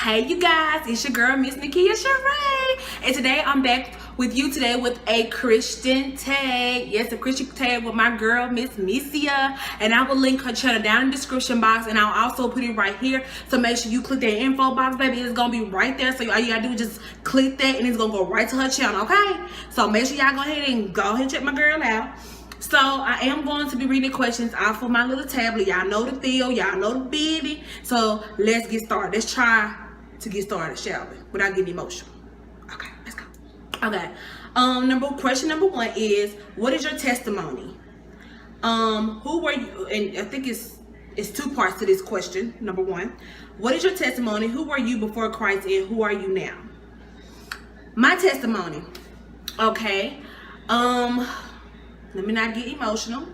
Hey you guys, it's your girl MizzNikiaChara'e, and today I'm back with you today with a Christian tag. Yes, a Christian tag with my girl Miss Misia, and I will link her channel down in the description box, and I'll also put it right here. So make sure you click that info box, baby. It's gonna be right there. So all you gotta do is just click that, and it's gonna go right to her channel. Okay? So make sure y'all go ahead and check my girl out. So I am going to be reading questions off of my little tablet. Y'all know the feel, y'all know the baby. So let's get started. Let's try to get started, shall we? Without getting emotional. Okay, let's go. Okay. Question number one is, what is your testimony? Who were you? And I think it's two parts to this question. Number one, what is your testimony? Who were you before Christ, and who are you now? My testimony. Okay. Let me not get emotional,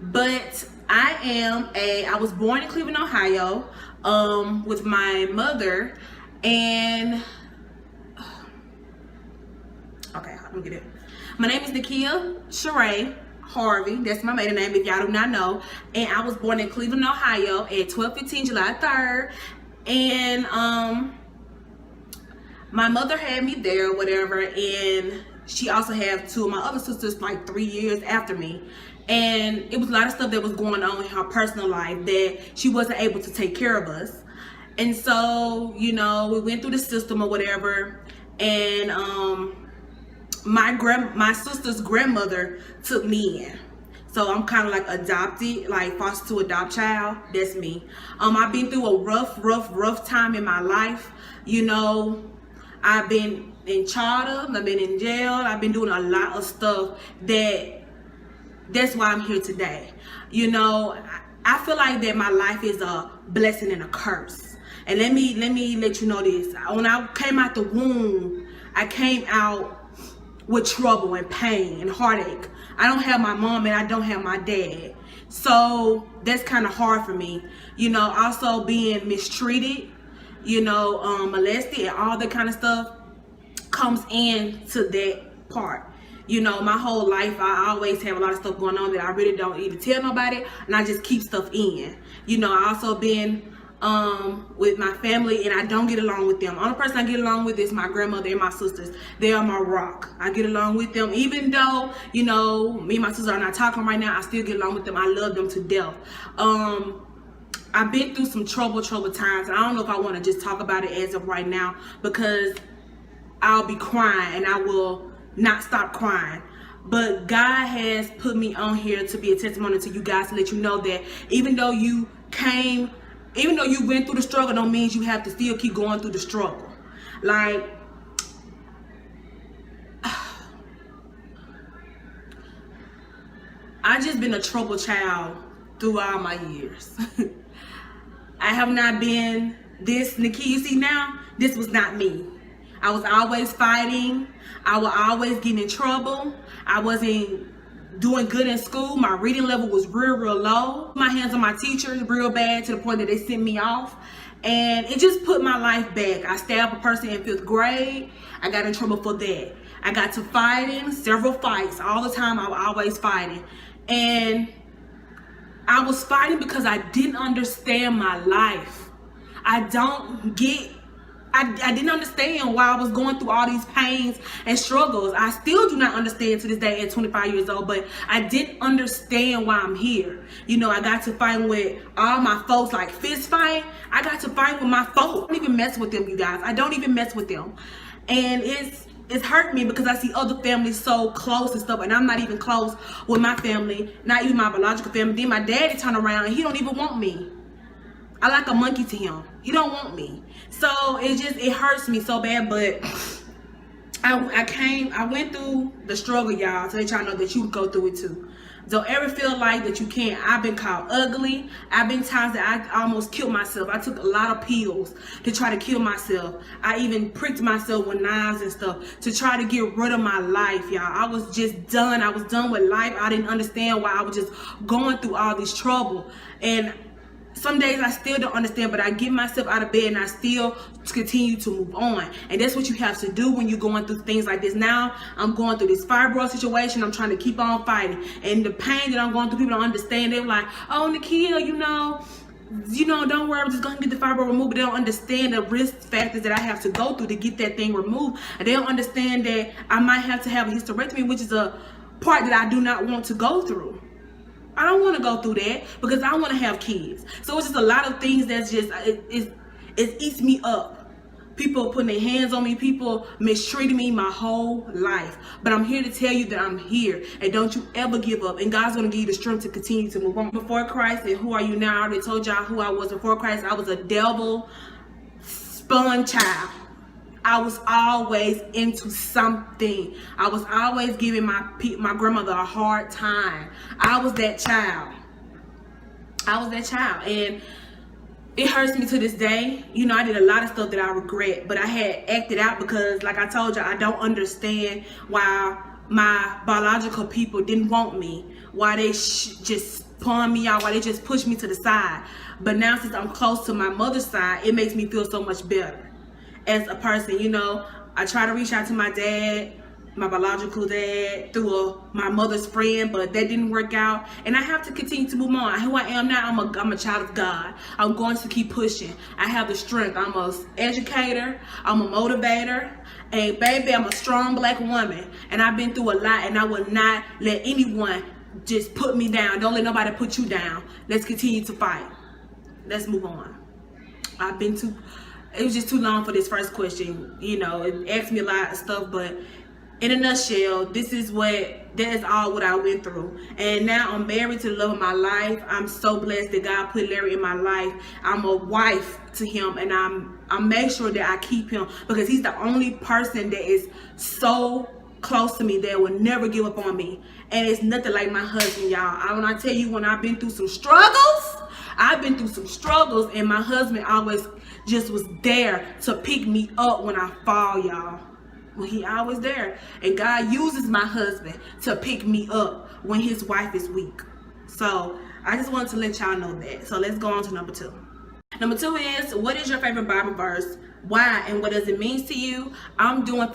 but I was born in Cleveland, Ohio, with my mother, and okay, I'm gonna get it. My name is MizzNikiaChara'e Harvey. That's my maiden name if y'all do not know. And I was born in Cleveland, Ohio at 12/15, July 3rd. And my mother had me there, whatever, and she also had two of my other sisters like 3 years after me. And it was a lot of stuff that was going on in her personal life that she wasn't able to take care of us. And so, you know, we went through the system or whatever. And my sister's grandmother took me in. So I'm kind of like adopted, like foster to adopt child. That's me. I've been through a rough time in my life. You know, I've been in charter, I've been in jail, I've been doing a lot of stuff that's why I'm here today. You know, I feel like that my life is a blessing and a curse. And let me let you know this. When I came out the womb, I came out with trouble and pain and heartache. I don't have my mom and I don't have my dad. So that's kind of hard for me. You know, also being mistreated, you know, molested and all that kind of stuff comes into that part. You know, my whole life I always have a lot of stuff going on that I really don't even tell nobody, and I just keep stuff in. You know, I also been with my family, and I don't get along with them. The only person I get along with is my grandmother and my sisters. They are my rock. I get along with them, even though, you know, me and my sister are not talking right now. I still get along with them. I love them to death. I've been through some troubled times. I don't know if I want to just talk about it as of right now, because I'll be crying and I will not stop crying. But God has put me on here to be a testimony to you guys, to let you know that even though you went through the struggle, don't mean you have to still keep going through the struggle. Like, I just been a troubled child throughout my years. I have not been this Nikki you see now. This was not me. I was always fighting. I would always get in trouble. I wasn't doing good in school. My reading level was real low. My hands on my teachers real bad, to the point that they sent me off. And it just put my life back. I stabbed a person in 5th grade. I got in trouble for that. I got to fighting, several fights. All the time I was always fighting. And I was fighting because I didn't understand my life. I didn't understand why I was going through all these pains and struggles. I still do not understand to this day at 25 years old, but I didn't understand why I'm here. You know, I got to fight with all my folks, like fist fight. I got to fight with my folks. I don't even mess with them, you guys. I don't even mess with them. And it's hurt me because I see other families so close and stuff, and I'm not even close with my family, not even my biological family. Then my daddy turned around and he don't even want me. I like a monkey to him. He don't want me. So it hurts me so bad. But I went through the struggle, y'all, to let y'all know that you can go through it too. Don't ever feel like that you can't. I've been called ugly. I've been times that I almost killed myself. I took a lot of pills to try to kill myself. I even pricked myself with knives and stuff to try to get rid of my life, y'all. I was just done. I was done with life. I didn't understand why I was just going through all this trouble. And some days I still don't understand, but I get myself out of bed and I still continue to move on. And that's what you have to do when you're going through things like this. Now I'm going through this fibroid situation. I'm trying to keep on fighting. And the pain that I'm going through, people don't understand. They're like, oh, Nikia, you know, you know, don't worry, I'm just gonna get the fibroid removed. But they don't understand the risk factors that I have to go through to get that thing removed. And they don't understand that I might have to have a hysterectomy, which is a part that I do not want to go through. I don't want to go through that because I want to have kids. So it's just a lot of things that's just, it eats me up. People putting their hands on me, people mistreating me my whole life. But I'm here to tell you that I'm here. And don't you ever give up. And God's going to give you the strength to continue to move on. Before Christ, and who are you now? I already told y'all who I was before Christ. I was a devil-spun child. I was always into something. I was always giving my grandmother a hard time. I was that child. And it hurts me to this day. You know, I did a lot of stuff that I regret, but I had acted out because, like I told you, I don't understand why my biological people didn't want me, why they just pawned me out, why they just pushed me to the side. But now, since I'm close to my mother's side, it makes me feel so much better as a person. You know, I try to reach out to my dad, my biological dad, through my mother's friend, but that didn't work out. And I have to continue to move on. Who I am now, I'm a child of God. I'm going to keep pushing. I have the strength. I'm an educator. I'm a motivator. And baby, I'm a strong black woman. And I've been through a lot, and I will not let anyone just put me down. Don't let nobody put you down. Let's continue to fight. Let's move on. It was just too long for this first question. You know, it asked me a lot of stuff, but in a nutshell, that is all what I went through. And now I'm married to the love of my life. I'm so blessed that God put Larry in my life. I'm a wife to him, and I make sure that I keep him because he's the only person that is so close to me that will never give up on me. And it's nothing like my husband, y'all. When I tell you, when I've been through some struggles, and my husband always just was there to pick me up when I fall, y'all. Well, he always there. And God uses my husband to pick me up when his wife is weak. So I just wanted to let y'all know that. So let's go on to number 2. Number 2 is, what is your favorite Bible verse? Why and what does it mean to you? I'm doing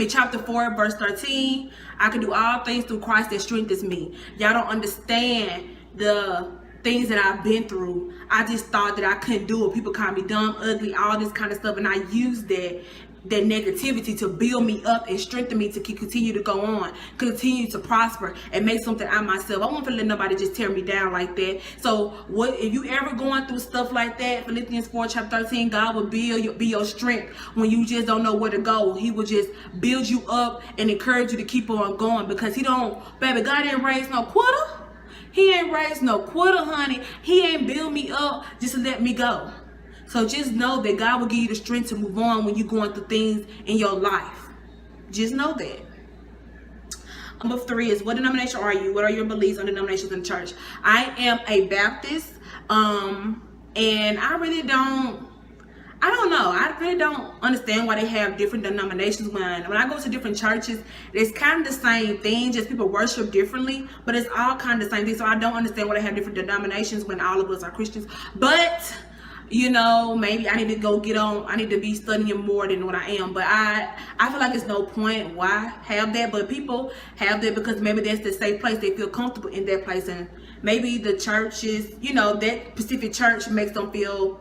chapter 4, verse 13. I can do all things through Christ that strengthens me. Y'all don't understand the things that I've been through. I just thought that I couldn't do it. People call me dumb, ugly, all this kind of stuff. And I used that negativity to build me up and strengthen me to continue to go on, continue to prosper and make something out of myself. I won't let nobody just tear me down like that. So what if you ever going through stuff like that? Philippians 4 chapter 13, God will be your strength when you just don't know where to go. He will just build you up and encourage you to keep on going, because baby, God ain't raised no quitter. He ain't raised no quitter, honey. He ain't build me up just to let me go. So just know that God will give you the strength to move on when you're going through things in your life. Just know that. Number 3 is, what denomination are you? What are your beliefs on denominations in the church? I am a Baptist. And I really don't understand why they have different denominations. When I go to different churches, it's kind of the same thing, just people worship differently, but it's all kind of the same thing. So I don't understand why they have different denominations when all of us are Christians. But you know, maybe I need to be studying more than what I am. But I feel like it's no point why have that. But people have that because maybe that's the safe place. They feel comfortable in that place. And maybe the church is, you know, that specific church makes them feel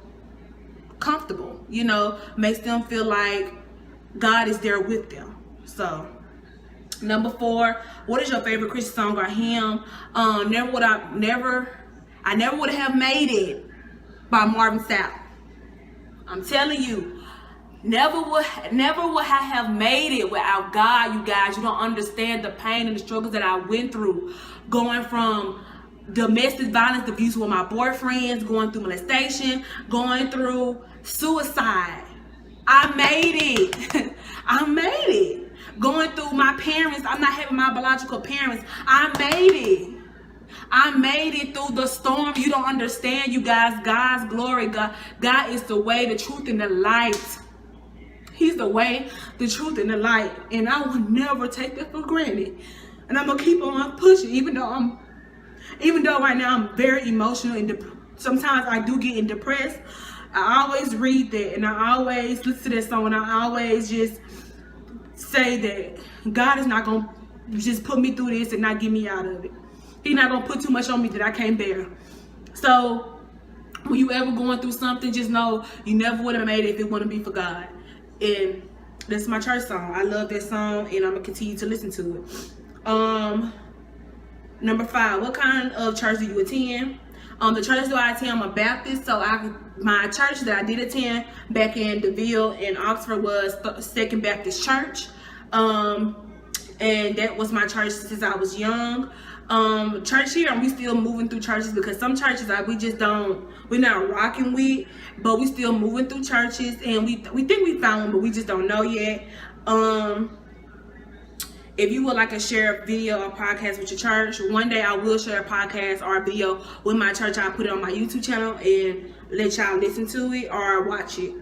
comfortable, you know, makes them feel like God is there with them. So number 4, what is your favorite Christian song or hymn? I never would have made it by Marvin Sapp. I'm telling you, never would I have made it without God. You guys, you don't understand the pain and the struggles that I went through, going from domestic violence, abuse with my boyfriends, going through molestation, going through suicide. I made it. I made it. Going through my parents, I'm not having my biological parents. I made it. I made it through the storm. You don't understand, you guys. God's glory. God is the way, the truth, and the light. He's the way, the truth, and the light. And I will never take that for granted. And I'm gonna keep on pushing, even though right now I'm very emotional and sometimes I do get depressed. I always read that, and I always listen to that song, and I always just say that God is not gonna just put me through this and not get me out of it. He's not gonna put too much on me that I can't bear. So when you ever going through something, just know you never would have made it if it wouldn't be for God. And that's my church song. I love that song, and I'm gonna continue to listen to it. Number 5, what kind of church do you attend? The church that I attend, I'm a Baptist, so my church that I did attend back in DeVille in Oxford was Second Baptist Church. And that was my church since I was young. Church here, and we still moving through churches, because some churches we're not rocking with, but we still moving through churches, and we think we found one, but we just don't know yet. If you would like to share a video or podcast with your church, one day I will share a podcast or a video with my church. I'll put it on my YouTube channel and let y'all listen to it or watch it.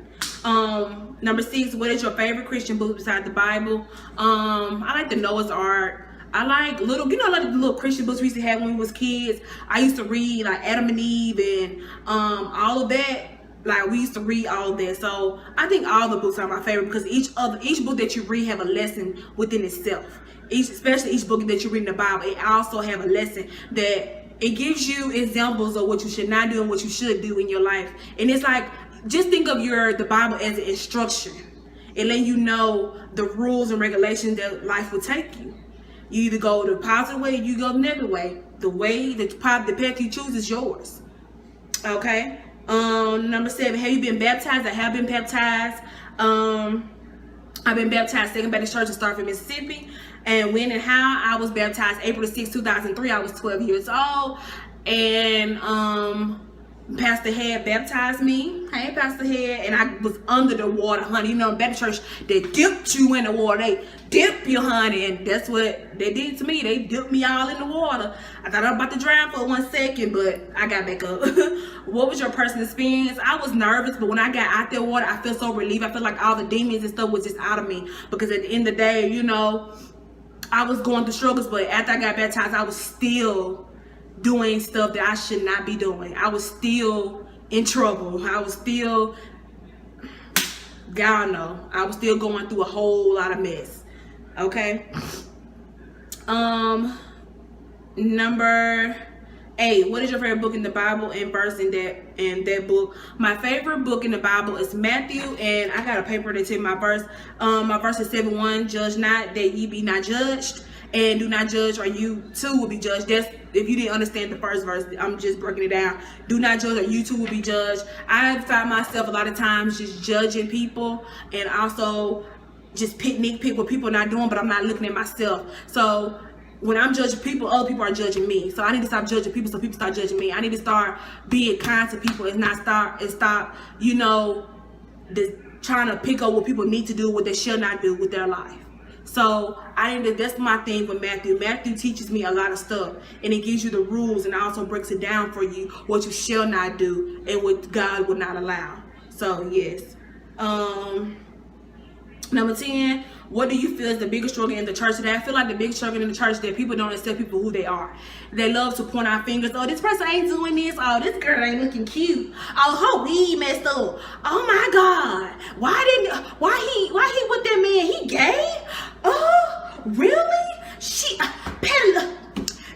Number 6, what is your favorite Christian book besides the Bible? I like the Noah's Ark. I like like the little Christian books we used to have when we was kids. I used to read like Adam and Eve and all of that. Like, we used to read all of that. So I think all the books are my favorite, because each book that you read have a lesson within itself. Especially each book that you read in the Bible, it also have a lesson that it gives you examples of what you should not do and what you should do in your life. And it's like, just think of the Bible as an instruction. It letting you know the rules and regulations that life will take you. You either go the positive way or you go the negative way. The path you choose is yours. Okay. Number 7, have you been baptized? I have been baptized. I've been baptized Second Baptist Church in Starkville, Mississippi. And when and how I was baptized, April 6, 2003. I was 12 years old. And Pastor Head baptized me. Hey, Pastor Head. And I was under the water, honey. You know, in Baptist church, they dipped you in the water. They dip you, honey. And that's what they did to me. They dipped me all in the water. I thought I was about to drown for 1 second, but I got back up. What was your personal experience? I was nervous, but when I got out there water, I felt so relieved. I felt like all the demons and stuff was just out of me. Because at the end of the day, you know, I was going through struggles, but after I got baptized, I was still doing stuff that I should not be doing. I was still in trouble. I was still, God know, I was still going through a whole lot of mess. Okay. Number 8, what is your favorite book in the Bible and verse in that book? My favorite book in the Bible is Matthew, and I got a paper that says my verse. My verse is 7:1. Judge not, that ye be not judged, and do not judge, or you too will be judged. That's if you didn't understand the first verse. I'm just breaking it down. Do not judge, or you too will be judged. I find myself a lot of times just judging people, and also just nitpick what people are not doing, but I'm not looking at myself. So when I'm judging people, other people are judging me. So I need to stop judging people so people start judging me. I need to start being kind to people and stop, you know, trying to pick up what people need to do, what they should not do with their life. So that's my thing with Matthew. Matthew teaches me a lot of stuff, and it gives you the rules and also breaks it down for you, what you shall not do and what God will not allow. So yes. Number 10, what do you feel is the biggest struggle in the church today? I feel like the biggest struggle in the church is that people don't accept people who they are. They love to point our fingers. Oh, this person ain't doing this. Oh, this girl ain't looking cute. Oh, her weed messed up. Oh my God. Why he with that man? He gay? Oh, really?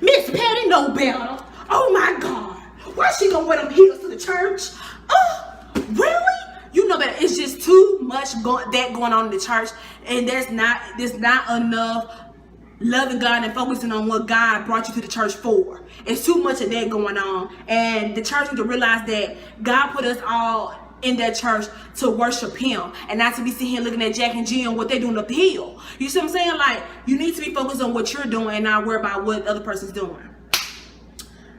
Miss Patty know better. Oh my God. Why she gonna wear them heels to the church? Oh, really? You know that it's just too much going on in the church, and there's not enough loving God and focusing on what God brought you to the church for. It's too much of that going on, and the church need to realize that God put us all in that church to worship Him, and not to be sitting here looking at Jack and Jill and what they're doing up the hill. You see what I'm saying? Like, you need to be focused on what you're doing and not worry about what the other person's doing.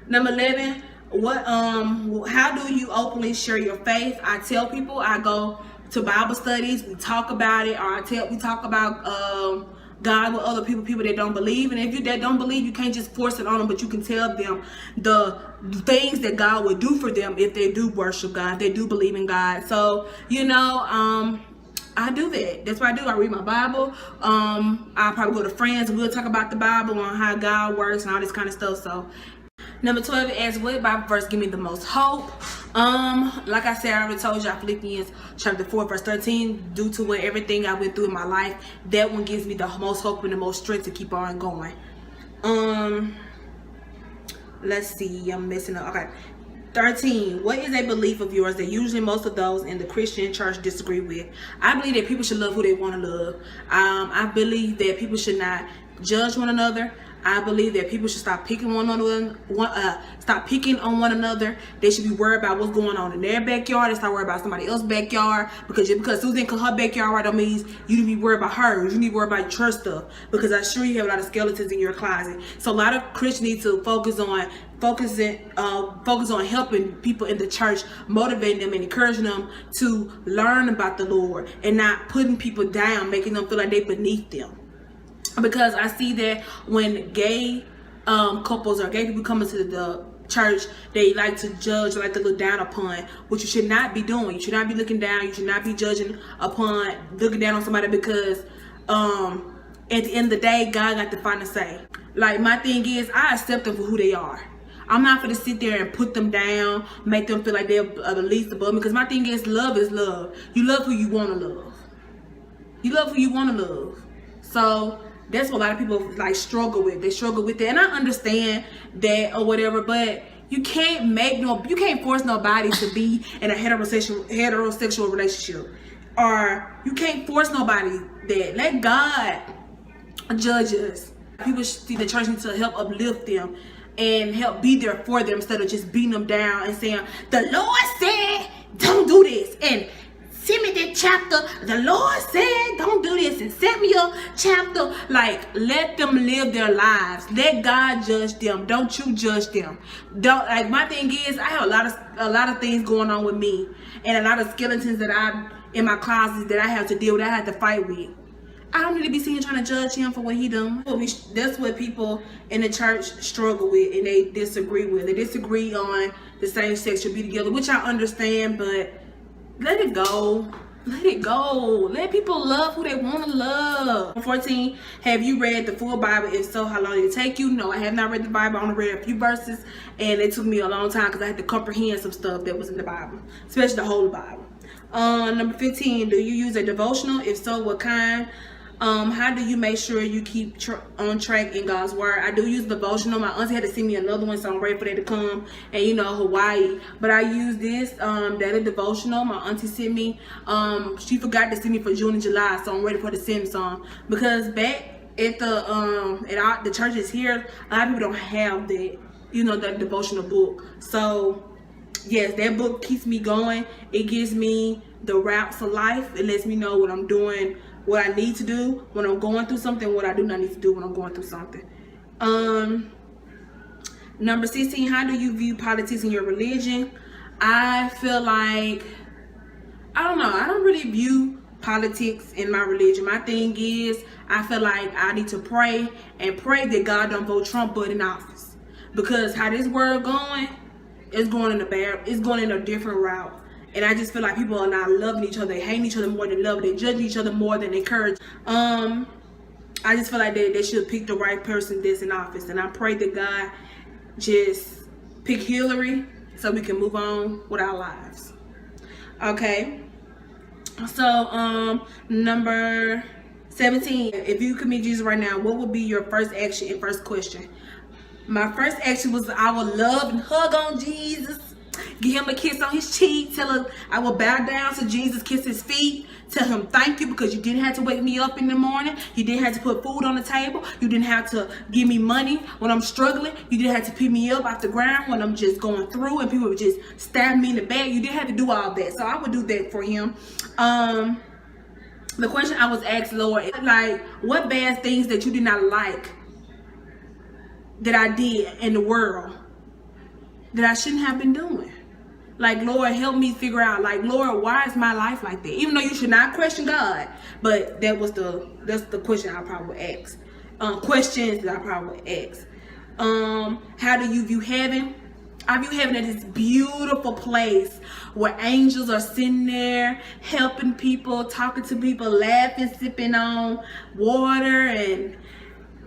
Number 11. How do you openly share your faith? I tell people, I go to Bible studies, we talk about it, or we talk about God with other people that don't believe. And if that don't believe, you can't just force it on them, but you can tell them the things that God would do for them if they do worship God, if they do believe in God. So, you know, I do that. That's what I do. I read my Bible. I probably go to friends and we'll talk about the Bible and how God works and all this kind of stuff. So number 12 asks, what Bible verse give me the most hope? Like I said, I already told y'all, Philippians chapter 4 verse 13. Due to everything I went through in my life, that one gives me the most hope and the most strength to keep on going. Let's see, I'm messing up. Okay. 13. What is a belief of yours that usually most of those in the Christian church disagree with? I believe that people should love who they want to love. I believe that people should not judge one another. I believe that people should stop picking stop picking on one another. They should be worried about what's going on in their backyard. They start worried about somebody else's backyard. Because just because Susan in her backyard right, don't mean you need to be worried about hers. You need to worry about your stuff. Because I'm sure you have a lot of skeletons in your closet. So a lot of Christians need to focus on helping people in the church, motivating them and encouraging them to learn about the Lord, and not putting people down, making them feel like they're beneath them. Because I see that when gay couples or gay people come into the church, they like to judge, like to look down upon, which you should not be doing. You should not be looking down. You should not be looking down on somebody, because at the end of the day, God got the final say. Like, my thing is, I accept them for who they are. I'm not going to sit there and put them down, make them feel like they're the least above me. Because my thing is love. You love who you want to love. You love who you want to love. So that's what a lot of people like struggle with. They struggle with that, and I understand that or whatever. But you can't force nobody to be in a heterosexual relationship, or you can't force nobody that. Let God judge us. People see the church needs to help uplift them and help be there for them, instead of just beating them down and saying, the Lord said don't do this, and Timothy chapter, the Lord said don't do this, and Samuel chapter. Like, let them live their lives. Let God judge them. Don't you judge them. Don't, like, my thing is, I have a lot of things going on with me, and a lot of skeletons that in my closet that I have to deal with, I have to fight with. I don't need to be seen trying to judge him for what he done. That's what people in the church struggle with, and they disagree with. They disagree on the same sex should be together, which I understand, but let it go. Let it go. Let people love who they want to love. 14, have you read the full Bible? If so, how long did it take you? No, I have not read the Bible. I only read a few verses, and it took me a long time because I had to comprehend some stuff that was in the Bible, especially the whole Bible. Number 15, do you use a devotional? If so, what kind? How do you make sure you keep on track in God's word? I do use devotional. My auntie had to send me another one, so I'm ready for that to come. And Hawaii. But I use this that is devotional. My auntie sent me. She forgot to send me for June and July, so I'm ready for the send some. Because back at the churches here, a lot of people don't have that, that devotional book. So yes, that book keeps me going. It gives me the routes of life. It lets me know what I'm doing, what I need to do when I'm going through something, what I do not need to do when I'm going through something. Number 16, how do you view politics in your religion? I feel like, I don't know, I don't really view politics in my religion. My thing is, I feel like I need to pray that God don't vote Trump but in office. Because how this world going, it's going in a different route. And I just feel like people are not loving each other. They hate each other more than love. They judge each other more than encourage. I just feel like they should pick the right person that's in office. And I pray that God just pick Hillary so we can move on with our lives. Okay. So, number 17. If you could meet Jesus right now, what would be your first action and first question? My first action was I would love and hug on Jesus. Give him a kiss on his cheek. Tell him I will bow down to Jesus, kiss his feet. Tell him thank you because you didn't have to wake me up in the morning. You didn't have to put food on the table. You didn't have to give me money when I'm struggling. You didn't have to pick me up off the ground when I'm just going through and people would just stab me in the back. You didn't have to do all that. So I would do that for him. The question I was asked, Lord, like, what bad things that you did not like that I did in the world that I shouldn't have been doing? Like, Lord, help me figure out, like, Lord, why is my life like that? Even though you should not question God, but that's the question I probably would ask. Questions that I probably would ask. How do you view heaven? I view heaven as this beautiful place where angels are sitting there helping people, talking to people, laughing, sipping on water, and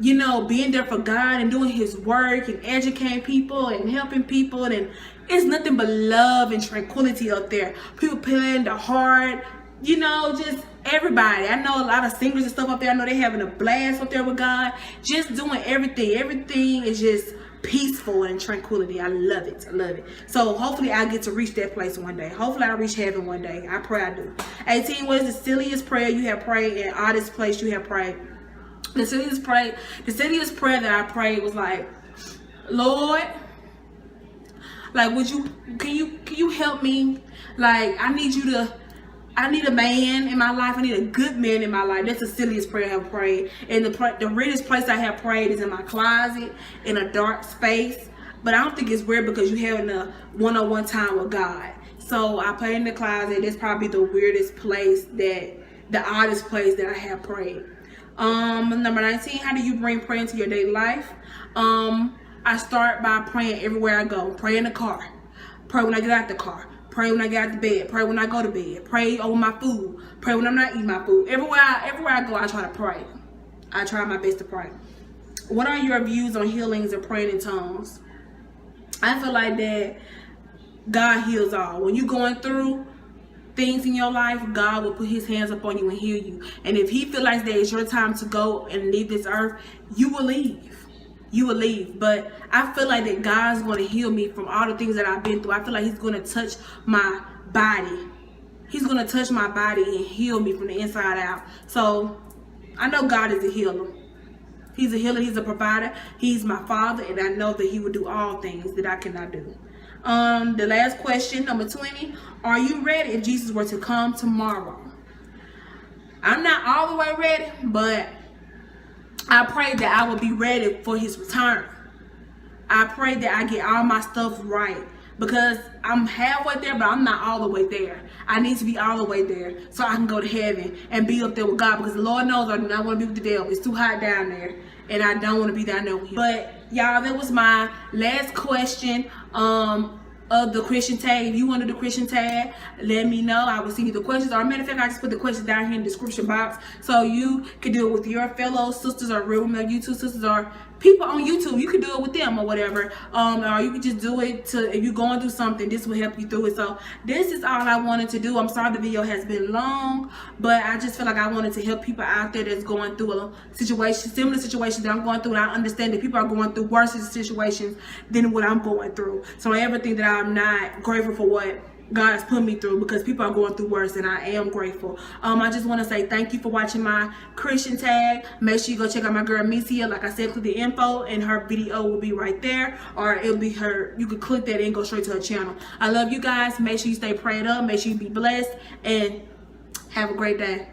being there for God and doing his work and educating people and helping people. And it's nothing but love and tranquility up there. People playing the heart, just everybody. I know a lot of singers and stuff up there. I know they having a blast up there with God, just doing everything. Everything is just peaceful and in tranquility. I love it. I love it. So hopefully I get to reach that place one day. Hopefully I reach heaven one day. I pray I do. 18, what is the silliest prayer you have prayed and oddest place you have prayed? The silliest prayer that I prayed was like, Lord, like, can you help me? Like, I need a man in my life. I need a good man in my life. That's the silliest prayer I have prayed. And the weirdest place I have prayed is in my closet, in a dark space. But I don't think it's weird because you're having a one-on-one time with God. So I pray in the closet. That's probably the weirdest place, the oddest place that I have prayed. Number 19, how do you bring prayer into your daily life? I start by praying everywhere I go. Pray in the car. Pray when I get out the car. Pray when I get out the bed. Pray when I go to bed. Pray over my food. Pray when I'm not eating my food. Everywhere I go, I try to pray. I try my best to pray. What are your views on healings and praying in tongues? I feel like that God heals all. When you're going through things in your life, God will put his hands upon you and heal you. And if he feels like that it's your time to go and leave this earth, you will leave. You will leave. But I feel like that God's going to heal me from all the things that I've been through. I feel like he's going to touch my body. He's going to touch my body and heal me from the inside out. So I know God is a healer. He's a healer. He's a provider. He's my father. And I know that he will do all things that I cannot do. The last question, number 20. Are you ready if Jesus were to come tomorrow? I'm not all the way ready, but I pray that I will be ready for his return. I pray that I get all my stuff right, because I'm halfway there, but I'm not all the way there. I need to be all the way there so I can go to heaven and be up there with God, because the Lord knows I do not want to be with the devil. It's too hot down there, and I don't want to be down there with him. But y'all, that was my last question of the Christian tag. If you wanted the Christian tag, let me know. I will send you the questions. Or, matter of fact, I just put the questions down here in the description box so you can do it with your fellow sisters or real male YouTube sisters or people on YouTube. You can do it with them or whatever. Or you can just do it if you're going through something. This will help you through it. So this is all I wanted to do. I'm sorry the video has been long, but I just feel like I wanted to help people out there that's going through a situation, similar situations that I'm going through. And I understand that people are going through worse situations than what I'm going through. So everything that I'm not grateful for what God has put me through, because people are going through worse, and I am grateful. I just want to say thank you for watching my Christian tag. Make sure you go check out my girl Mizia. Like I said, click the info and her video will be right there, or it'll be her. You can click that and go straight to her channel. I love you guys. Make sure you stay prayed up. Make sure you be blessed and have a great day.